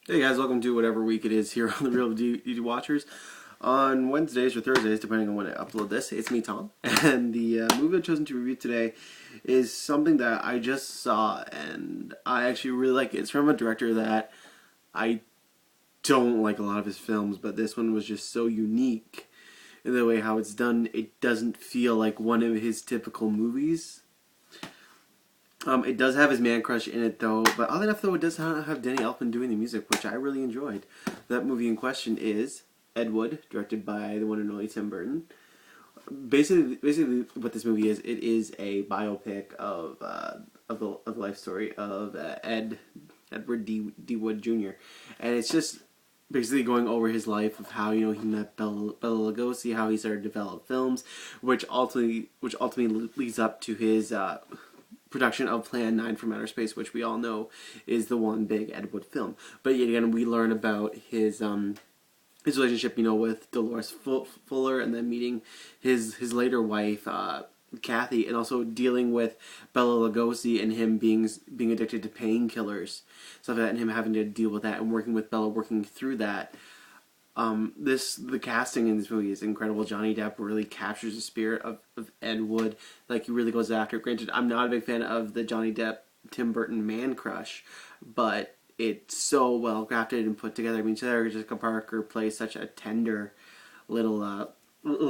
Hey guys, welcome to whatever week it is here on the Real DVD Watchers. On Wednesdays or Thursdays, depending on when I upload this, it's me, Tom. And the movie I've chosen to review today is something that I just saw, and I actually really like it. It's from a director that I don't like a lot of his films, but this one was just so unique in the way how it's done. It doesn't feel like one of his typical movies. It does have his man crush in it, though, but oddly enough, though, it does have Danny Elfman doing the music, which I really enjoyed. That movie in question is Ed Wood, directed by the one and only Tim Burton. Basically, what this movie is, it is a biopic of the life story of Edward D. Wood Jr., and it's just basically going over his life of how he met Bela Lugosi, how he started to develop films, which ultimately leads up to his production of Plan 9 from Outer Space, which we all know is the one big Ed Wood film. But yet again, we learn about his relationship, with Dolores Fuller, and then meeting his later wife, Kathy, and also dealing with Bela Lugosi and him being addicted to painkillers, stuff like that, and him having to deal with that, and working with Bela, working through that. The casting in this movie is incredible. Johnny Depp really captures the spirit of Ed Wood. Like, he really goes after it. Granted, I'm not a big fan of the Johnny Depp Tim Burton man crush, but it's so well crafted and put together. I mean, Sarah Jessica Parker plays such a tender little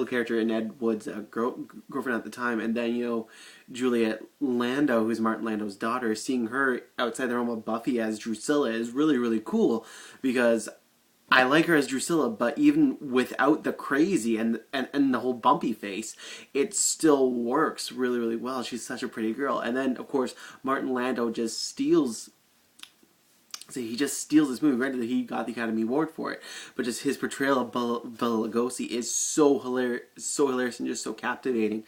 character in Ed Wood's girlfriend at the time, and then Juliet Lando, who's Martin Lando's daughter, seeing her outside the realm of Buffy as Drusilla is really, really cool, because I like her as Drusilla, but even without the crazy and the whole bumpy face, it still works really, really well. She's such a pretty girl. And then, of course, Martin Lando just steals. So he just steals this movie. Granted, he got the Academy Award for it, but just his portrayal of Bela Lugosi is so hilarious and just so captivating.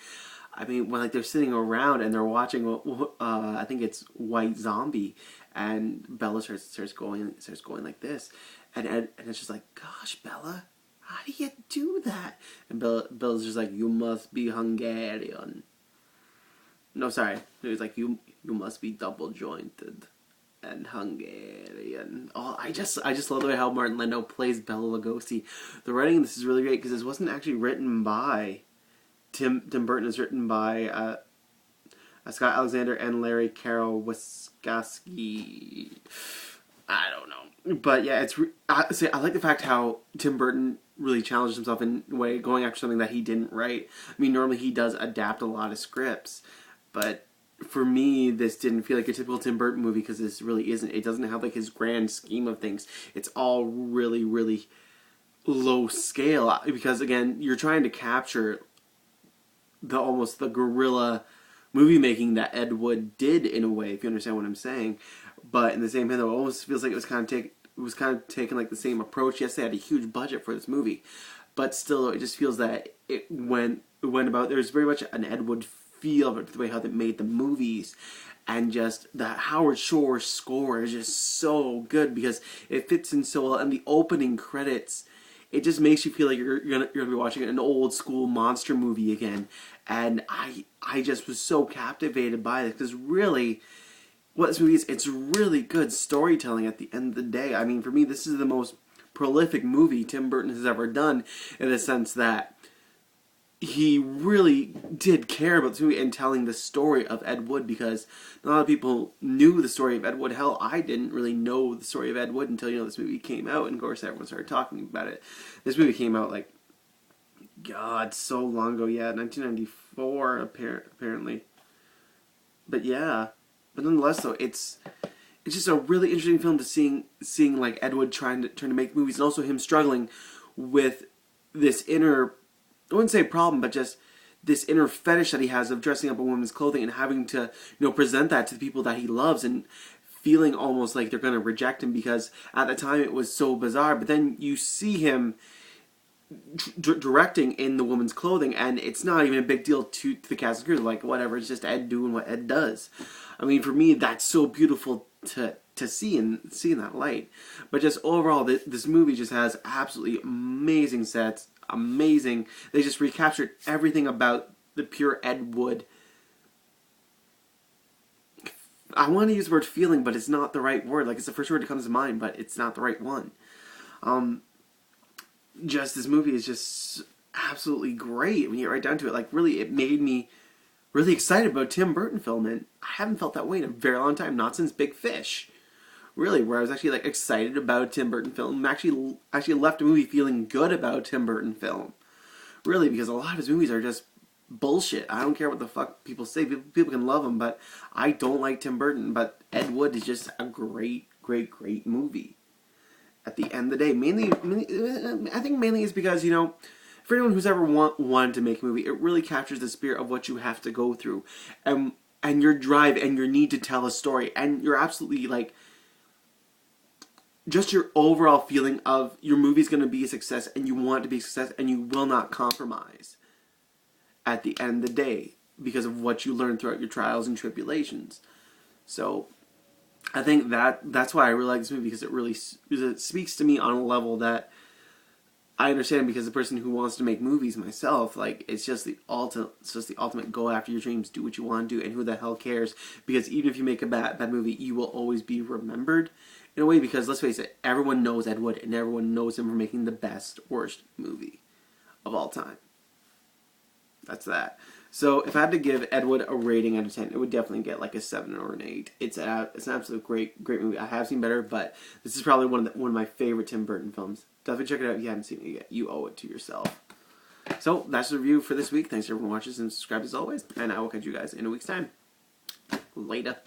I mean, when they're sitting around and they're watching, I think it's White Zombie, and Bella starts going like this, and it's just like, gosh, Bella, how do you do that? And Bella's just like, you must be Hungarian. No, sorry, it was like, you must be double jointed and Hungarian. Oh, I just love the way how Martin Lando plays Bela Lugosi. The writing in this is really great, because this wasn't actually written by Tim Burton. Is written by Scott Alexander and Larry Carroll Wiskowski. I don't know, but yeah, I like the fact how Tim Burton really challenged himself in a way, going after something that he didn't write. I mean, normally he does adapt a lot of scripts, but for me, this didn't feel like a typical Tim Burton movie, because this really isn't. It doesn't have like his grand scheme of things. It's all really, really low scale, because again, you're trying to capture almost the guerrilla movie making that Ed Wood did, in a way, if you understand what I'm saying. But in the same hand, though, it almost feels like it was kind of taking like the same approach. Yes, they had a huge budget for this movie, but still, it just feels that it went about. There's very much an Ed Wood feel of it, the way how they made the movies, and just the Howard Shore score is just so good, because it fits in so well. And the opening credits, it just makes you feel like you're gonna be watching an old school monster movie again. And I just was so captivated by this, because really, what this movie is, it's really good storytelling at the end of the day. I mean, for me, this is the most prolific movie Tim Burton has ever done, in the sense that he really did care about this movie and telling the story of Ed Wood, because a lot of people knew the story of Ed Wood. Hell, I didn't really know the story of Ed Wood until this movie came out, and of course everyone started talking about it. This movie came out like, God, so long ago. Yeah, 1994 apparently. But yeah, but nonetheless, though, it's just a really interesting film to seeing like Ed Wood trying to make movies, and also him struggling with this inner, I wouldn't say problem, but just this inner fetish that he has of dressing up in women's clothing and having to present that to the people that he loves, and feeling almost like they're going to reject him, because at the time it was so bizarre. But then you see him directing in the woman's clothing, and it's not even a big deal to the cast and crew. Like, whatever, it's just Ed doing what Ed does. I mean, for me, that's so beautiful to see in that light. But just overall, this movie just has absolutely amazing sets, amazing. They just recaptured everything about the pure Ed Wood I want to use the word feeling, but it's not the right word. Like, it's the first word that comes to mind, but it's not the right one. Just this movie is just absolutely great when you get right down to it. Like, really, it made me really excited about Tim Burton film, and I haven't felt that way in a very long time, not since Big Fish. Really, where I was actually like excited about a Tim Burton film, actually left a movie feeling good about a Tim Burton film. Really, because a lot of his movies are just bullshit. I don't care what the fuck people say. People can love him, but I don't like Tim Burton. But Ed Wood is just a great, great, great movie. At the end of the day, I think mainly is because, you know, for anyone who's ever wanted to make a movie, it really captures the spirit of what you have to go through, and your drive and your need to tell a story, and you're absolutely like, just your overall feeling of your movie's going to be a success, and you want it to be a success, and you will not compromise at the end of the day because of what you learn throughout your trials and tribulations. So I think that's why I really like this movie, because it speaks to me on a level that I understand, because the person who wants to make movies myself, like, it's just the ultimate go after your dreams, do what you want to do, and who the hell cares? Because even if you make a bad movie, you will always be remembered in a way, because let's face it, everyone knows Ed Wood, and everyone knows him for making the best, worst movie of all time. That's that. So if I had to give Ed Wood a rating out of 10, it would definitely get like a 7 or an 8. It's an absolute great movie. I have seen better, but this is probably one of my favorite Tim Burton films. Definitely check it out if you haven't seen it yet. You owe it to yourself. So that's the review for this week. Thanks to everyone who watches and subscribes as always, and I will catch you guys in a week's time. Later.